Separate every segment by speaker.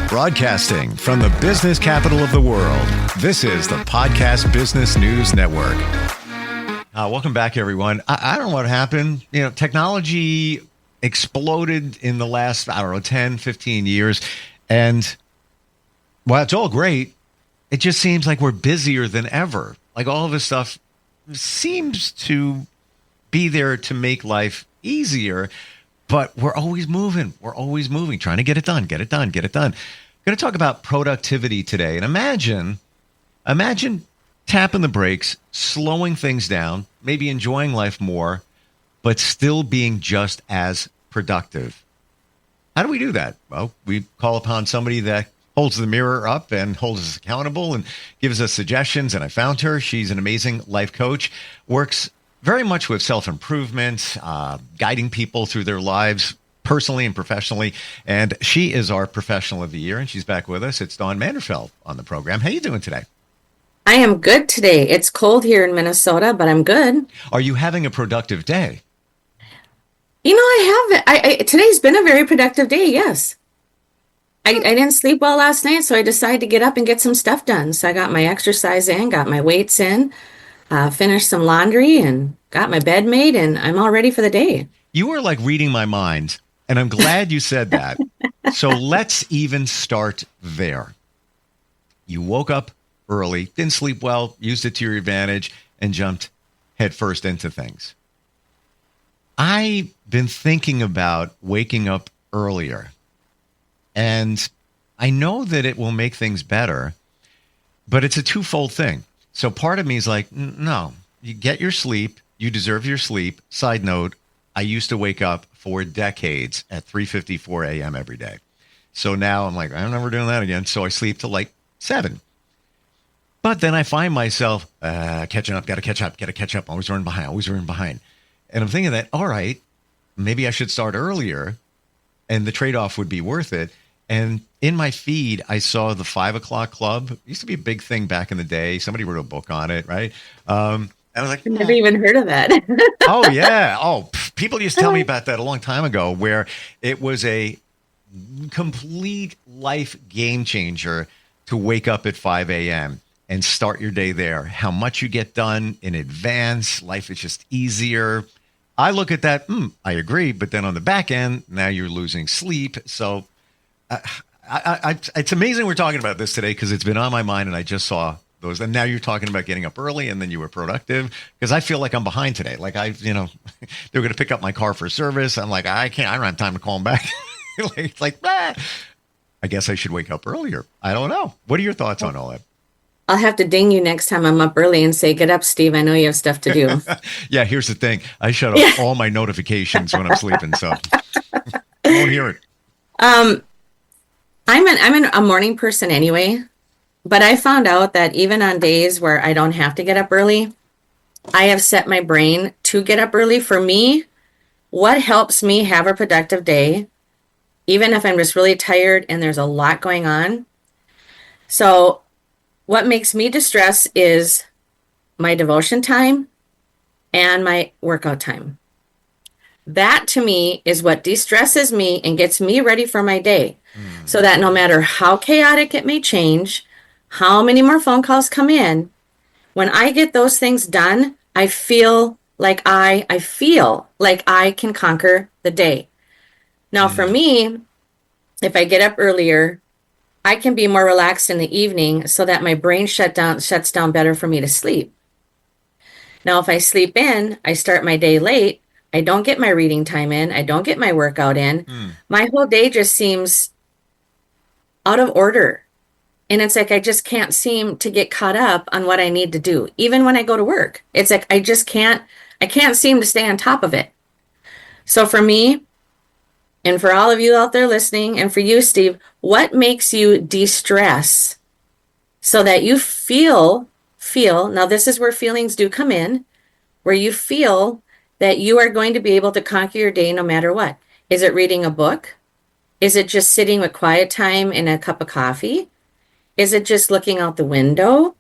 Speaker 1: Broadcasting from the business capital of the world, this is the Podcast Business News Network. Welcome back, everyone. I don't know what happened. Technology exploded in the last, 10, 15 years. And while it's all great, it just seems like we're busier than ever. Like all of this stuff seems to be there to make life easier. But we're always moving. We're always moving, trying to get it done. I'm going to talk about productivity today. And imagine tapping the brakes, slowing things down, maybe enjoying life more, but still being just as productive. How do we do that? Well, we call upon somebody that holds the mirror up and holds us accountable and gives us suggestions. And I found her. She's an amazing life coach, works very much with self-improvement, guiding people through their lives personally and professionally. And she is our professional of the year, and she's back with us. It's Dawn Manderfeld on the program. How you doing today?
Speaker 2: I am good today. It's cold here in Minnesota, but I'm good.
Speaker 1: Are you having a productive day?
Speaker 2: I haven't. Today's been a very productive day, yes. I didn't sleep well last night, so I decided to get up and get some stuff done. So I got my exercise in, got my weights in. Finished some laundry and got my bed made, and I'm all ready for the day.
Speaker 1: You are like reading my mind, and I'm glad you said that. So let's even start there. You woke up early, didn't sleep well, used it to your advantage, and jumped headfirst into things. I've been thinking about waking up earlier, and I know that it will make things better, but it's a twofold thing. So part of me is like, no, you get your sleep. You deserve your sleep. Side note, I used to wake up for decades at 3:54 a.m. every day. So now I'm like, I'm never doing that again. So I sleep till like 7. But then I find myself catching up, got to catch up. Always running behind. And I'm thinking that, all right, maybe I should start earlier and the trade-off would be worth it. And in my feed, I saw the 5 o'clock club. It used to be a big thing back in the day. Somebody wrote a book on it, right? And I was like,
Speaker 2: I've never even heard of that.
Speaker 1: Oh, yeah. People used to tell me about that a long time ago, where it was a complete life game changer to wake up at 5 a.m. and start your day there. How much you get done in advance. Life is just easier. I look at that. I agree. But then on the back end, now you're losing sleep. So it's amazing we're talking about this today because it's been on my mind and I just saw those. And now you're talking about getting up early and then you were productive because I feel like I'm behind today. Like they're going to pick up my car for service. I'm like, I don't have time to call them back. I guess I should wake up earlier. I don't know. What are your thoughts on all that?
Speaker 2: I'll have to ding you next time I'm up early and say, get up, Steve. I know you have stuff to do.
Speaker 1: Yeah, here's the thing. I shut off all my notifications when I'm sleeping, so I won't hear it.
Speaker 2: I'm a morning person anyway, but I found out that even on days where I don't have to get up early, I have set my brain to get up early. For me, what helps me have a productive day, even if I'm just really tired and there's a lot going on. So what makes me distress is my devotion time and my workout time. That to me is what de-stresses me and gets me ready for my day. So that no matter how chaotic it may change, how many more phone calls come in, when I get those things done, I feel like I can conquer the day. Now for me, if I get up earlier, I can be more relaxed in the evening so that my brain shuts down better for me to sleep. Now, if I sleep in, I start my day late. I don't get my reading time in. I don't get my workout in. My whole day just seems out of order. And it's like I just can't seem to get caught up on what I need to do. Even when I go to work, it's like I can't seem to stay on top of it. So for me, and for all of you out there listening, and for you, Steve, what makes you de-stress so that you feel, now this is where feelings do come in, where you feel that you are going to be able to conquer your day no matter what? Is it reading a book? Is it just sitting with quiet time and a cup of coffee? Is it just looking out the window?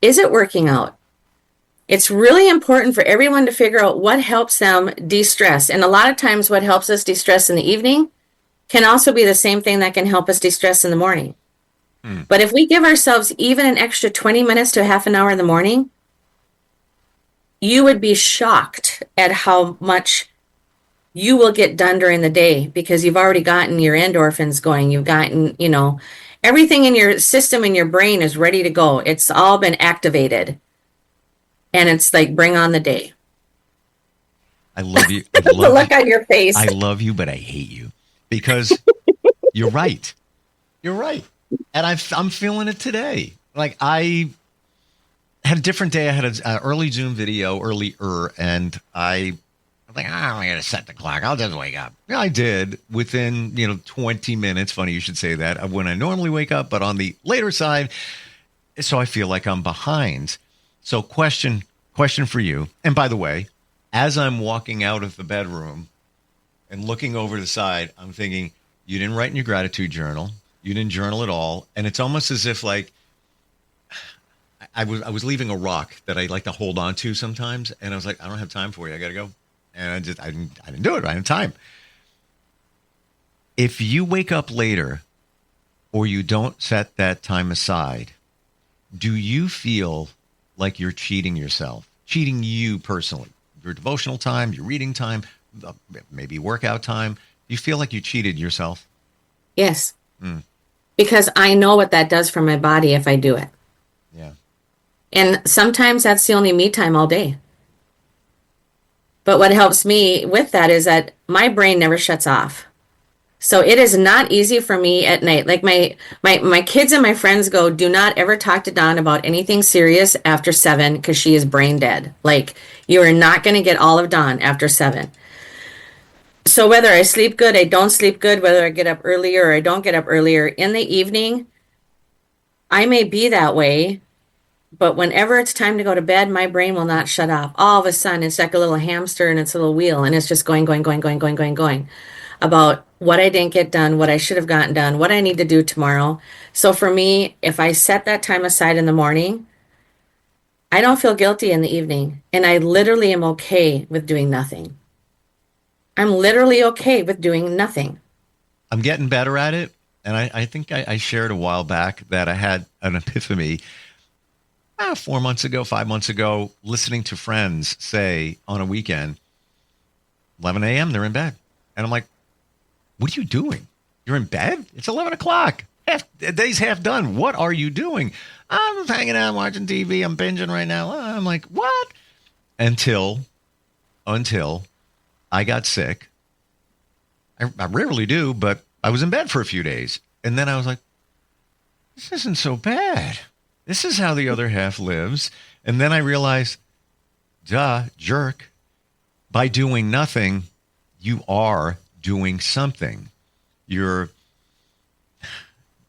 Speaker 2: Is it working out? It's really important for everyone to figure out what helps them de-stress. And a lot of times what helps us de-stress in the evening can also be the same thing that can help us de-stress in the morning. But if we give ourselves even an extra 20 minutes to a half an hour in the morning, you would be shocked at how much you will get done during the day because you've already gotten your endorphins going. You've gotten, everything in your system and your brain is ready to go. It's all been activated. And it's like, bring on the day.
Speaker 1: I love you.
Speaker 2: The look on your face.
Speaker 1: I love you, but I hate you because you're right. You're right. And I'm feeling it today. Like I had a different day. I had an early Zoom video earlier, and I was like, I'm going to set the clock. I'll just wake up. Yeah, I did within, 20 minutes. Funny you should say that, of when I normally wake up, but on the later side. So I feel like I'm behind. So question for you. And by the way, as I'm walking out of the bedroom and looking over to the side, I'm thinking, you didn't write in your gratitude journal. You didn't journal at all. And it's almost as if like I was leaving a rock that I like to hold on to sometimes. And I was like, I don't have time for you. I got to go. And I didn't do it. I didn't have time. If you wake up later or you don't set that time aside, do you feel like you're cheating yourself, cheating you personally, your devotional time, your reading time, maybe workout time? Do you feel like you cheated yourself?
Speaker 2: Yes. Because I know what that does for my body if I do it.
Speaker 1: Yeah.
Speaker 2: And sometimes that's the only me time all day. But what helps me with that is that my brain never shuts off. So it is not easy for me at night. Like my kids and my friends go, do not ever talk to Dawn about anything serious after 7 because she is brain dead. Like you are not going to get all of Dawn after 7. So whether I sleep good, I don't sleep good, whether I get up earlier or I don't get up earlier, in the evening, I may be that way, but whenever it's time to go to bed, my brain will not shut off. All of a sudden, it's like a little hamster and it's a little wheel, and it's just going about what I didn't get done, what I should have gotten done, what I need to do tomorrow. So for me, if I set that time aside in the morning, I don't feel guilty in the evening, and I literally am okay with doing nothing. I'm literally okay with doing nothing.
Speaker 1: I'm getting better at it. And I think I shared a while back that I had an epiphany 4 months ago, 5 months ago, listening to friends say on a weekend, 11 a.m., they're in bed. And I'm like, what are you doing? You're in bed? It's 11 o'clock. The day's half done. What are you doing? I'm just hanging out, watching TV. I'm binging right now. I'm like, what? Until I got sick. I rarely do, but I was in bed for a few days. And then I was like, this isn't so bad. This is how the other half lives. And then I realized, jerk, by doing nothing, you are doing something. You're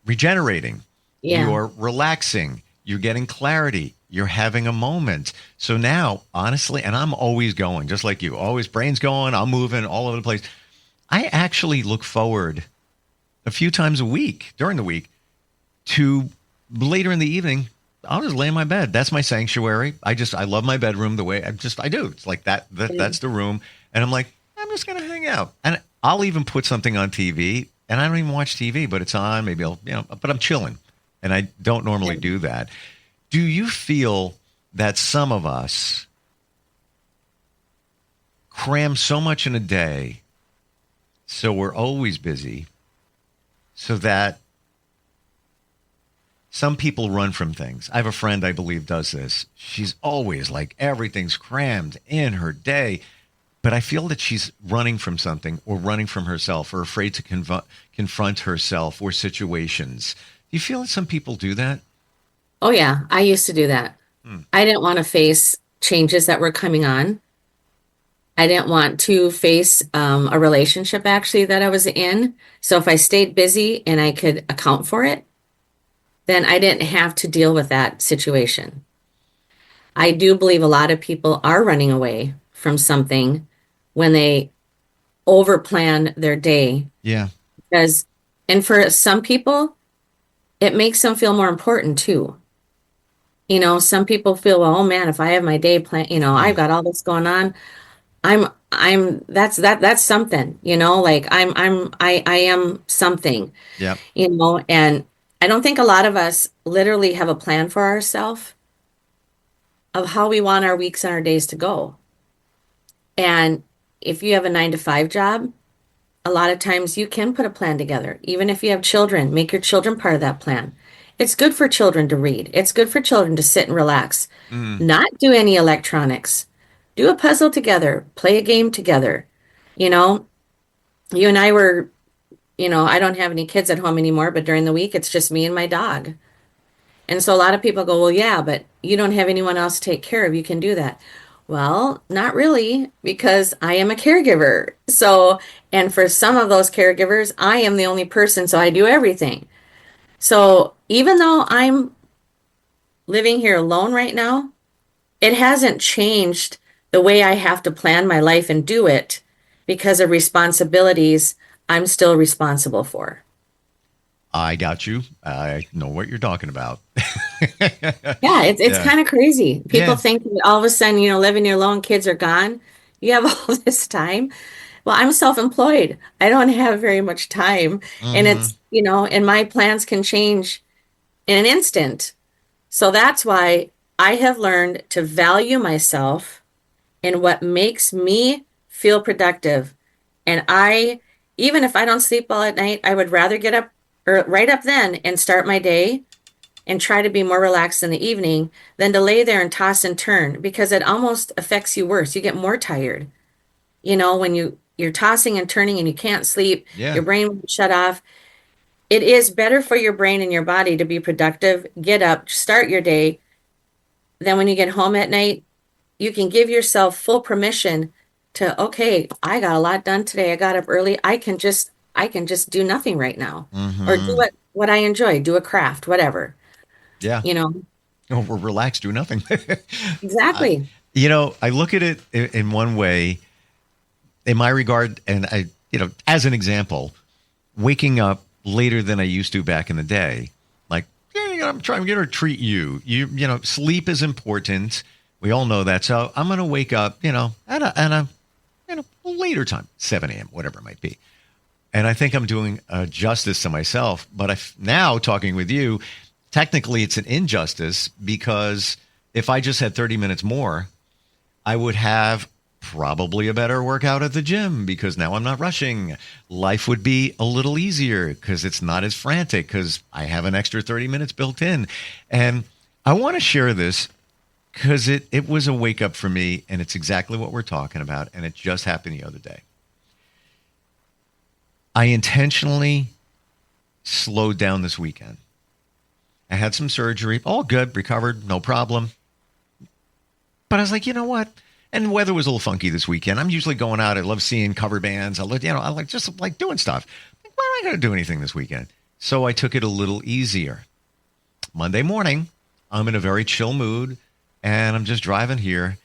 Speaker 1: regenerating.
Speaker 2: Yeah.
Speaker 1: You're relaxing. You're getting clarity. You're having a moment. So now, honestly, and I'm always going, just like you, always brain's going, I'm moving all over the place. I actually look forward a few times a week during the week to later in the evening, I'll just lay in my bed. That's my sanctuary. I love my bedroom the way I do. It's like that's the room. And I'm like, I'm just going to hang out. And I'll even put something on TV, and I don't even watch TV, but it's on. Maybe but I'm chilling. And I don't normally do that. Do you feel that some of us cram so much in a day, so we're always busy, so that some people run from things? I have a friend I believe does this. She's always like everything's crammed in her day, but I feel that she's running from something or running from herself or afraid to confront herself or situations. Do you feel that some people do that?
Speaker 2: Oh, yeah. I used to do that. I didn't want to face changes that were coming on. I didn't want to face a relationship, actually, that I was in. So if I stayed busy and I could account for it, then I didn't have to deal with that situation. I do believe a lot of people are running away from something when they overplan their day.
Speaker 1: Yeah.
Speaker 2: And for some people, it makes them feel more important too. Some people feel, well, oh man, if I have my day plan, I've got all this going on. that's something, like I am something,
Speaker 1: Yeah.
Speaker 2: and I don't think a lot of us literally have a plan for ourselves of how we want our weeks and our days to go. And if you have a 9 to 5 job, a lot of times you can put a plan together. Even if you have children, make your children part of that plan. It's good for children to read. It's good for children to sit and relax,
Speaker 1: Mm.
Speaker 2: not do any electronics. Do a puzzle together, play a game together. You know, you and I were, I don't have any kids at home anymore, but during the week, it's just me and my dog. And so a lot of people go, well, yeah, but you don't have anyone else to take care of. You can do that. Well, not really, because I am a caregiver. So, and for some of those caregivers, I am the only person, so I do everything. So even though I'm living here alone right now, it hasn't changed the way I have to plan my life and do it because of responsibilities I'm still responsible for.
Speaker 1: I got you. I know what you're talking about.
Speaker 2: Yeah, it's
Speaker 1: Yeah.
Speaker 2: kind of crazy. People
Speaker 1: Yeah.
Speaker 2: think that all of a sudden, living here alone, kids are gone. You have all this time. Well, I'm self-employed. I don't have very much time. And
Speaker 1: Hmm.
Speaker 2: and my plans can change in an instant. So that's why I have learned to value myself and what makes me feel productive. And even if I don't sleep well at night, I would rather get up or right up then and start my day and try to be more relaxed in the evening than to lay there and toss and turn because it almost affects you worse. You get more tired. When you're tossing and turning and you can't sleep,
Speaker 1: Yeah.
Speaker 2: your brain will shut off. It is better for your brain and your body to be productive, get up, start your day. Then when you get home at night, you can give yourself full permission to, okay, I got a lot done today. I got up early. I can just do nothing right now or do
Speaker 1: Hmm.
Speaker 2: what I enjoy, do a craft, whatever,
Speaker 1: Yeah.
Speaker 2: you know.
Speaker 1: Oh, we're relaxed, do nothing. I,
Speaker 2: Exactly.
Speaker 1: I look at it in one way, in my regard, and as an example, waking up later than I used to back in the day. Like, yeah, I'm trying to treat you. Sleep is important. We all know that. So I'm going to wake up, at a later time, 7 a.m., whatever it might be. And I think I'm doing justice to myself. But now talking with you, technically it's an injustice because if I just had 30 minutes more, I would have probably a better workout at the gym because now I'm not rushing. Life would be a little easier because it's not as frantic because I have an extra 30 minutes built in. And I want to share this because it was a wake up for me and it's exactly what we're talking about. And it just happened the other day. I intentionally slowed down this weekend. I had some surgery, all good, recovered, no problem. But I was like, you know what? And the weather was a little funky this weekend. I'm usually going out. I love seeing cover bands. I like just like doing stuff. Like, why am I going to do anything this weekend? So I took it a little easier. Monday morning, I'm in a very chill mood and I'm just driving here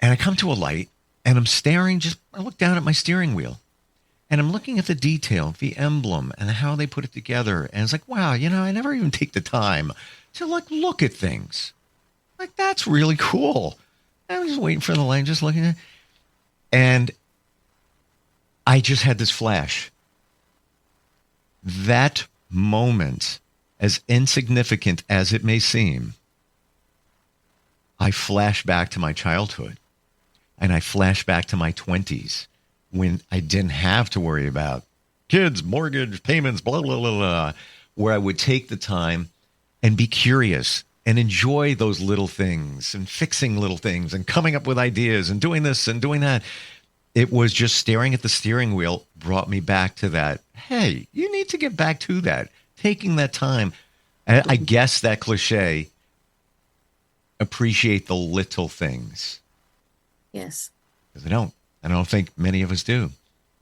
Speaker 1: and I come to a light and I look down at my steering wheel and I'm looking at the detail, the emblem and how they put it together. And it's like, wow, I never even take the time to look at things. Like, that's really cool. I was just waiting for the light, just looking at it. And I just had this flash. That moment, as insignificant as it may seem, I flash back to my childhood and I flash back to my 20s when I didn't have to worry about kids, mortgage, payments, blah, blah, blah, blah, where I would take the time and be curious and enjoy those little things and fixing little things and coming up with ideas and doing this and doing that. It was just staring at the steering wheel brought me back to that. Hey, you need to get back to that. Taking that time. I guess that cliche, appreciate the little things.
Speaker 2: Yes.
Speaker 1: Because I don't think many of us do.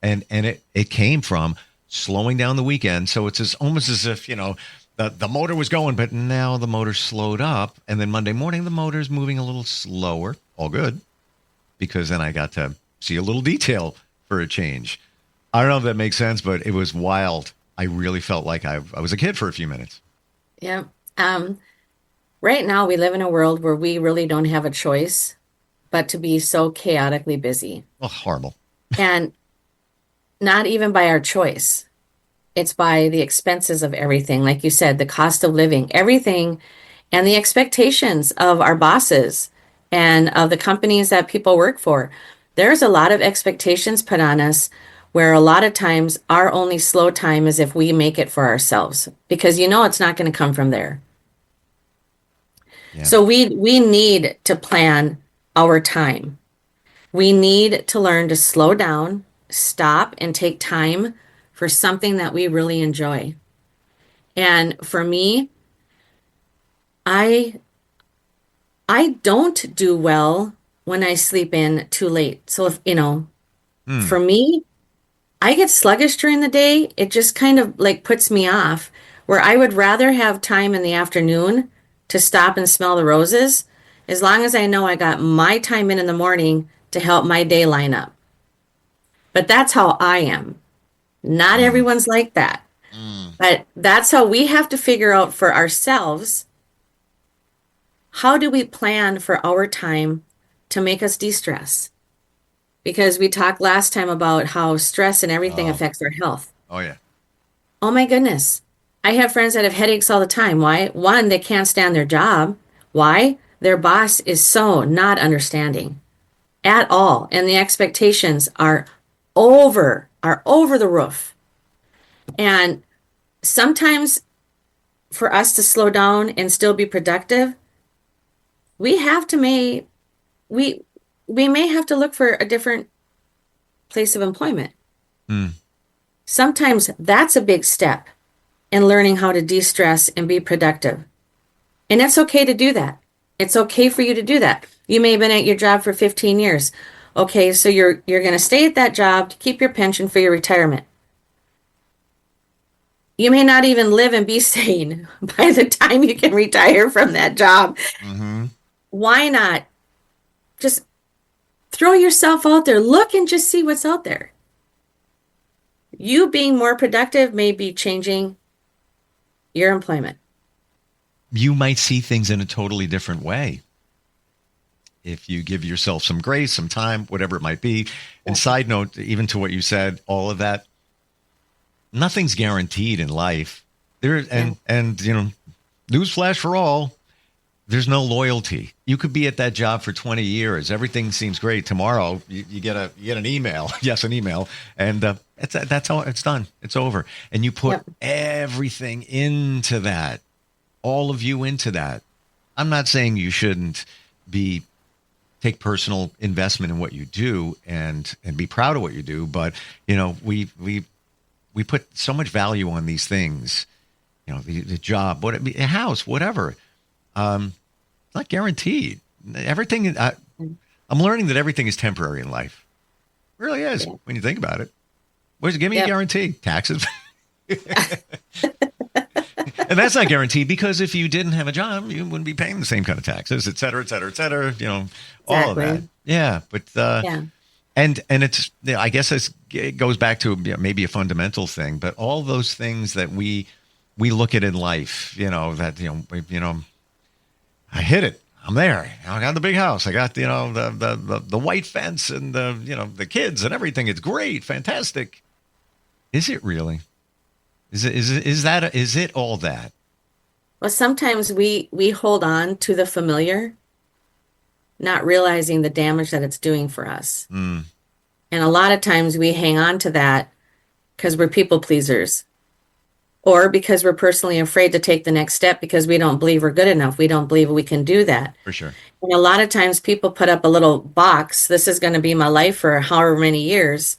Speaker 1: And it came from slowing down the weekend. So it's almost as if, the motor was going, but now the motor slowed up. And then Monday morning, the motor's moving a little slower. All good. Because then I got to see a little detail for a change. I don't know if that makes sense, but it was wild. I really felt like I was a kid for a few minutes.
Speaker 2: Yeah. Right now we live in a world where we really don't have a choice but to be so chaotically busy.
Speaker 1: Oh, horrible.
Speaker 2: And not even by our choice. It's by the expenses of everything. Like you said, the cost of living, everything, and the expectations of our bosses and of the companies that people work for. There's a lot of expectations put on us where a lot of times our only slow time is if we make it for ourselves, because it's not going to come from there.
Speaker 1: Yeah.
Speaker 2: So we need to plan our time. We need to learn to slow down, stop, and take time for something that we really enjoy. And for me, I don't do well when I sleep in too late. So for me, I get sluggish during the day. It just kind of like puts me off, where I would rather have time in the afternoon to stop and smell the roses, as long as I know I got my time in the morning to help my day line up. But that's how I am. Not everyone's like that. But that's how we have to figure out for ourselves, how do we plan for our time to make us de-stress? Because we talked last time about how stress and everything affects our health.
Speaker 1: Oh, yeah.
Speaker 2: Oh my goodness. I have friends that have headaches all the time. Why? One, they can't stand their job. Why? Their boss is so not understanding at all. And the expectations are over the roof. And sometimes for us to slow down and still be productive, we may have to look for a different place of employment. Sometimes that's a big step in learning how to de-stress and be productive. And it's okay to do that. It's okay for you to do that. You may have been at your job for 15 years. Okay, so you're going to stay at that job to keep your pension for your retirement. You may not even live and be sane by the time you can retire from that job. Why not just throw yourself out there? Look and just see what's out there. You being more productive may be changing your employment.
Speaker 1: You might see things in a totally different way if you give yourself some grace, some time, whatever it might be. And side note, even to what you said, all of that, nothing's guaranteed in life. And newsflash for all, there's no loyalty. You could be at that job for 20 years. Everything seems great. Tomorrow, you get an email. Yes, an email. And that's how it's done. It's over. And you put everything into that, all of you into that. I'm not saying you shouldn't take personal investment in what you do and be proud of what you do. But, we put so much value on these things, the job, a house, whatever. Not guaranteed. Everything. I'm learning that everything is temporary in life. It really is when you think about it. Give me a guarantee? Taxes. And that's not guaranteed, because if you didn't have a job, you wouldn't be paying the same kind of taxes, et cetera, et cetera, et cetera. All of that. Yeah, but and it's, I guess it goes back to maybe a fundamental thing, but all those things that we look at in life, I hit it. I'm there. I got the big house. I got the white fence and the kids and everything. It's great, fantastic. Is it really? Is it all that?
Speaker 2: Well, sometimes we hold on to the familiar, not realizing the damage that it's doing for us. And a lot of times we hang on to that because we're people pleasers, or because we're personally afraid to take the next step because we don't believe we're good enough. We don't believe we can do that.
Speaker 1: For sure.
Speaker 2: And a lot of times people put up a little box. This is going to be my life for however many years.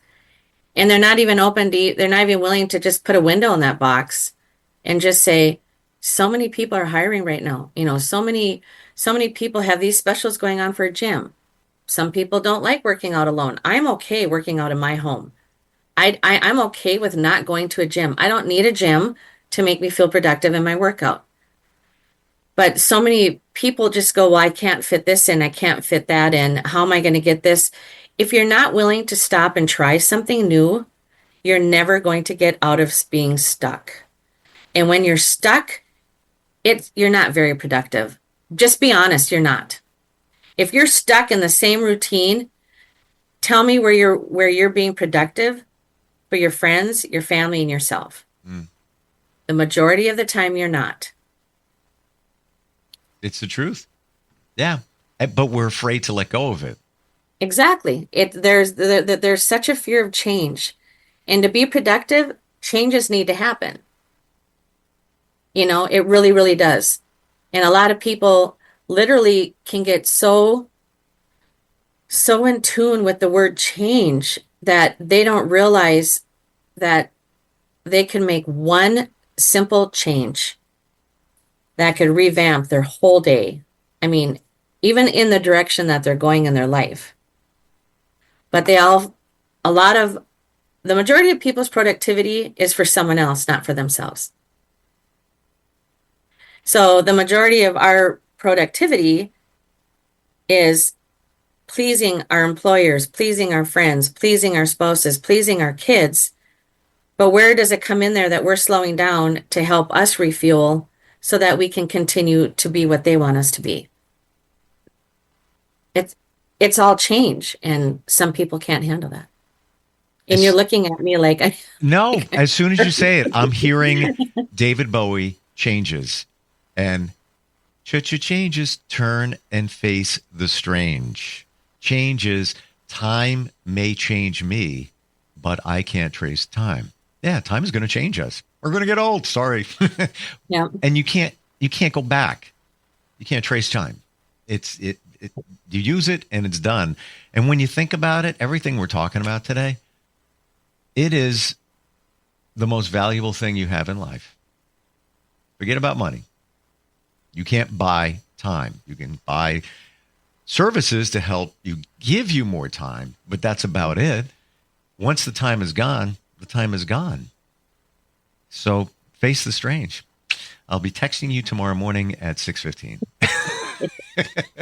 Speaker 2: And they're not even they're not even willing to just put a window in that box and just say, so many people are hiring right now. So many people have these specials going on for a gym. Some people don't like working out alone. I'm okay working out in my home. I'm okay with not going to a gym. I don't need a gym to make me feel productive in my workout. But so many people just go, well, I can't fit this in. I can't fit that in. How am I going to get this? If you're not willing to stop and try something new, you're never going to get out of being stuck. And when you're stuck, you're not very productive. Just be honest, you're not. If you're stuck in the same routine, tell me where you're being productive for your friends, your family, and yourself.
Speaker 1: Mm.
Speaker 2: The majority of the time, you're not.
Speaker 1: It's the truth. Yeah. But we're afraid to let go of it.
Speaker 2: Exactly. There's such a fear of change, and to be productive, changes need to happen. It really, really does. And a lot of people literally can get so in tune with the word change that they don't realize that they can make one simple change that could revamp their whole day. I mean, even in the direction that they're going in their life. But a lot of, the majority of people's productivity is for someone else, not for themselves. So the majority of our productivity is pleasing our employers, pleasing our friends, pleasing our spouses, pleasing our kids. But where does it come in there that we're slowing down to help us refuel so that we can continue to be what they want us to be? It's all change, and some people can't handle that. And you're looking at me like,
Speaker 1: no, as soon as you say it, I'm hearing David Bowie changes and changes, turn and face the strange. Changes, time may change me, but I can't trace time. Yeah, time is going to change us. We're going to get old. Sorry.
Speaker 2: yeah,
Speaker 1: And you can't go back. You can't trace time. You use it and it's done. And when you think about it, everything we're talking about today, it is the most valuable thing you have in life. Forget about money. You can't buy time. You can buy services to help you give you more time, but that's about it. Once the time is gone, the time is gone. So face the strange. I'll be texting you tomorrow morning at 6:15.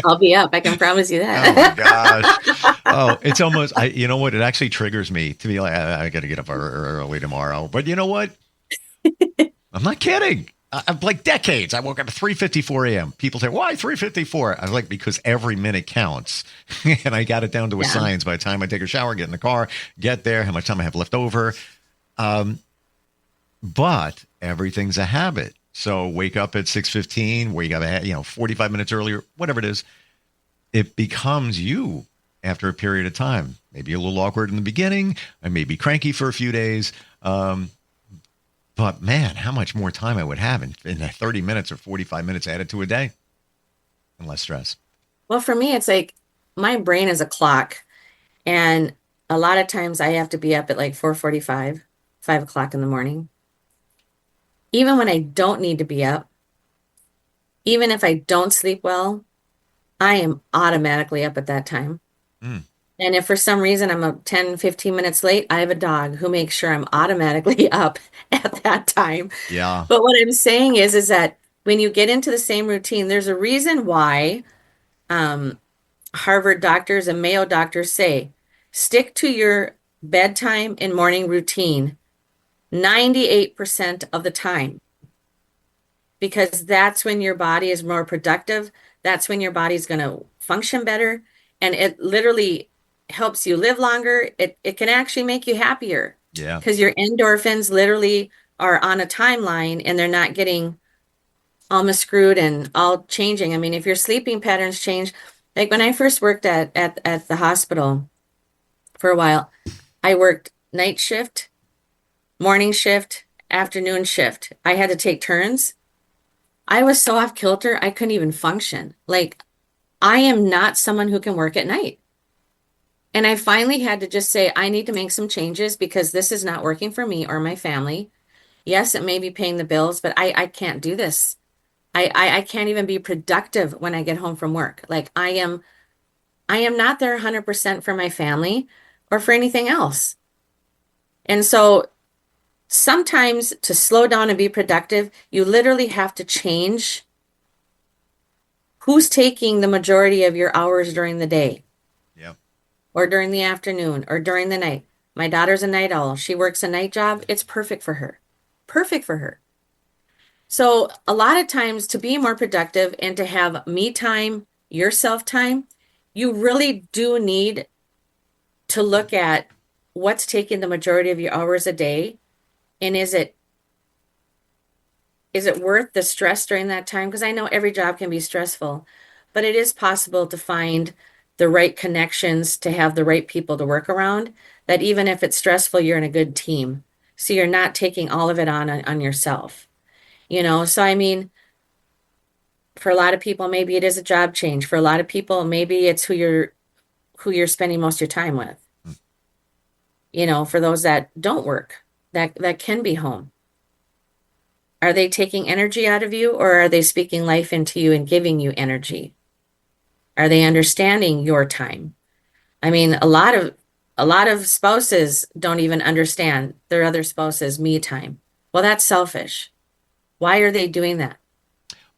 Speaker 2: I'll be up. I can promise you
Speaker 1: Oh
Speaker 2: that.
Speaker 1: my gosh. Oh, it's almost, you know what? It actually triggers me to be like, I got to get up early tomorrow. But you know what? I'm not kidding. I've like decades. I woke up at 3:54 a.m. People say, why 3:54? I was like, because every minute counts. And I got it down to a science by the time I take a shower, get in the car, get there, how much time I have left over. But everything's a habit. So wake up at 6:15, wake up 45 minutes earlier, whatever it is. It becomes you after a period of time. Maybe a little awkward in the beginning. I may be cranky for a few days. But man, how much more time I would have in 30 minutes or 45 minutes added to a day and less stress.
Speaker 2: Well, for me, it's like my brain is a clock. And a lot of times I have to be up at like 4:45, 5 o'clock in the morning. Even when I don't need to be up, even if I don't sleep well, I am automatically up at that time.
Speaker 1: Mm.
Speaker 2: And if for some reason I'm up 10, 15 minutes late, I have a dog who makes sure I'm automatically up at that time.
Speaker 1: Yeah.
Speaker 2: But what I'm saying is that when you get into the same routine, there's a reason why Harvard doctors and Mayo doctors say, stick to your bedtime and morning routine 98% of the time. Because that's when your body is more productive. That's when your body's going to function better. And it literally helps you live longer. It can actually make you happier.
Speaker 1: Yeah.
Speaker 2: Because your endorphins literally are on a timeline and they're not getting all miscrewed and all changing. I mean, if your sleeping patterns change, like when I first worked at the hospital for a while, I worked night shift, morning shift, afternoon shift. I had to take turns. I was so off kilter, I couldn't even function. Like, I am not someone who can work at night. And I finally had to just say, I need to make some changes because this is not working for me or my family. Yes, it may be paying the bills, but I can't do this. I can't even be productive when I get home from work. Like I am not there 100% for my family or for anything else. And so sometimes to slow down and be productive, you literally have to change who's taking the majority of your hours during the day.
Speaker 1: Yeah.
Speaker 2: Or during the afternoon or during the night. My daughter's a night owl. She works a night job. It's perfect for her. Perfect for her. So a lot of times to be more productive and to have me time, yourself time, you really do need to look at what's taking the majority of your hours a day, and is it worth the stress during that time? Because I know every job can be stressful, but it is possible to find the right connections, to have the right people to work around, that even if it's stressful, you're in a good team. So you're not taking all of it on yourself. So I mean, for a lot of people, maybe it is a job change. For a lot of people, maybe it's who you're spending most of your time with. For those that don't work, that can be home. Are they taking energy out of you, or are they speaking life into you and giving you energy? Are they understanding your time? I mean, a lot of spouses don't even understand their other spouse's me time. Well, that's selfish. Why are they doing that?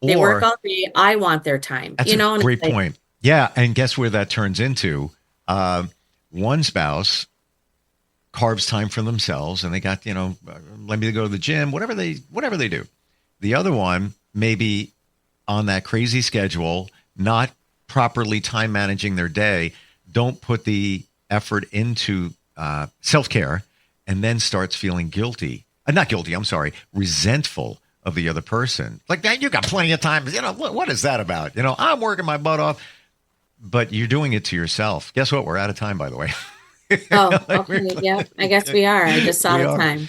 Speaker 2: They work all day. I want their time.
Speaker 1: That's a great point. Yeah, and guess where that turns into? One spouse carves time for themselves, and they got, let me go to the gym, whatever they do. The other one maybe on that crazy schedule, not properly time managing their day, don't put the effort into self-care, and then starts feeling resentful of the other person. Like, that, you got plenty of time. What is that about? I'm working my butt off, but you're doing it to yourself. Guess what? We're out of time, by the way.
Speaker 2: Oh, okay. Yeah, I guess we are. I just saw the time.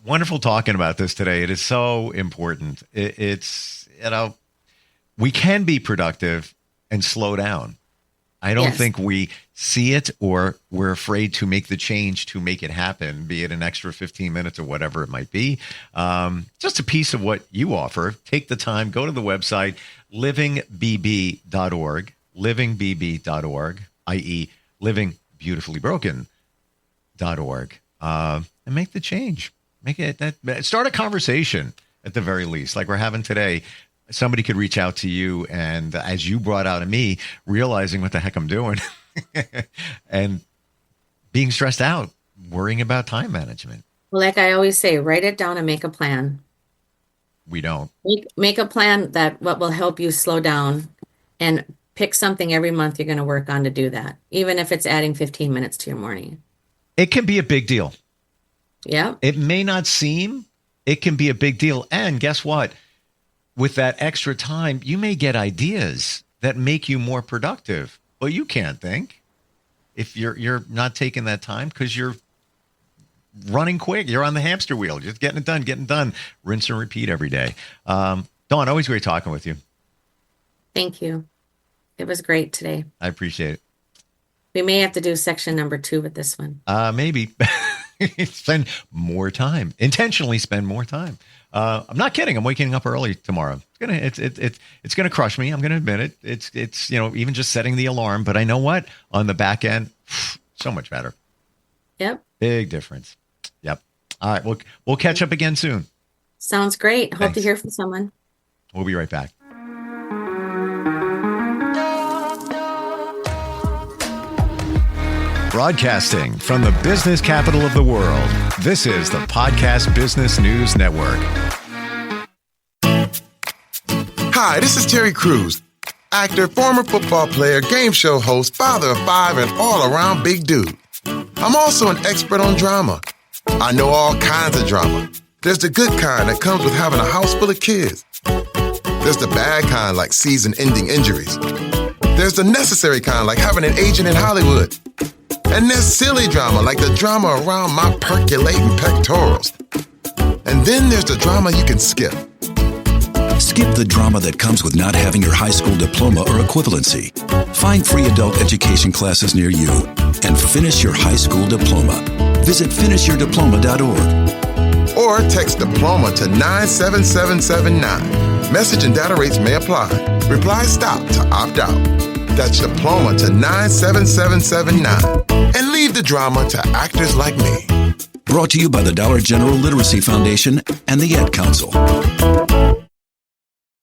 Speaker 1: Wonderful talking about this today. It is so important. It's we can be productive and slow down. I don't think we see it, or we're afraid to make the change to make it happen, be it an extra 15 minutes or whatever it might be. Just a piece of what you offer. Take the time, go to the website, livingbb.org, i.e. livingbeautifully-broken.org, and make the change. Start a conversation at the very least, like we're having today. Somebody could reach out to you, and as you brought out of me, realizing what the heck I'm doing and being stressed out, worrying about time management.
Speaker 2: Well, like I always say, write it down and make a plan.
Speaker 1: We don't.
Speaker 2: Make a plan what will help you slow down, and pick something every month you're going to work on to do that, even if it's adding 15 minutes to your morning.
Speaker 1: It can be a big deal.
Speaker 2: Yeah.
Speaker 1: It may not seem, it can be a big deal. And guess what? With that extra time, you may get ideas that make you more productive. Well, you can't think if you're not taking that time because you're running quick. You're on the hamster wheel, just getting it done, rinse and repeat every day. Dawn, always great talking with you.
Speaker 2: Thank you. It was great today.
Speaker 1: I appreciate it.
Speaker 2: We may have to do section number 2 with this one.
Speaker 1: Maybe. Spend more time. Intentionally spend more time. I'm not kidding. I'm waking up early tomorrow. It's gonna crush me. I'm gonna admit it. It's even just setting the alarm. But I know what? On the back end, so much better.
Speaker 2: Yep.
Speaker 1: Big difference. Yep. All right. We'll catch up again soon.
Speaker 2: Sounds great. Thanks. Hope to hear from someone.
Speaker 1: We'll be right back. Broadcasting from the business capital of the world, this is the Podcast Business News Network.
Speaker 3: Hi, this is Terry Crews, actor, former football player, game show host, father of 5, and all-around big dude. I'm also an expert on drama. I know all kinds of drama. There's the good kind that comes with having a house full of kids. There's the bad kind, like season-ending injuries. There's the necessary kind, like having an agent in Hollywood. And there's silly drama, like the drama around my percolating pectorals. And then there's the drama you can skip.
Speaker 4: Skip the drama that comes with not having your high school diploma or equivalency. Find free adult education classes near you and finish your high school diploma. Visit finishyourdiploma.org.
Speaker 3: Or text diploma to 97779. Message and data rates may apply. Reply STOP to opt out. That's diploma to 97779. And leave the drama to actors like me.
Speaker 4: Brought to you by the Dollar General Literacy Foundation and the Ad Council.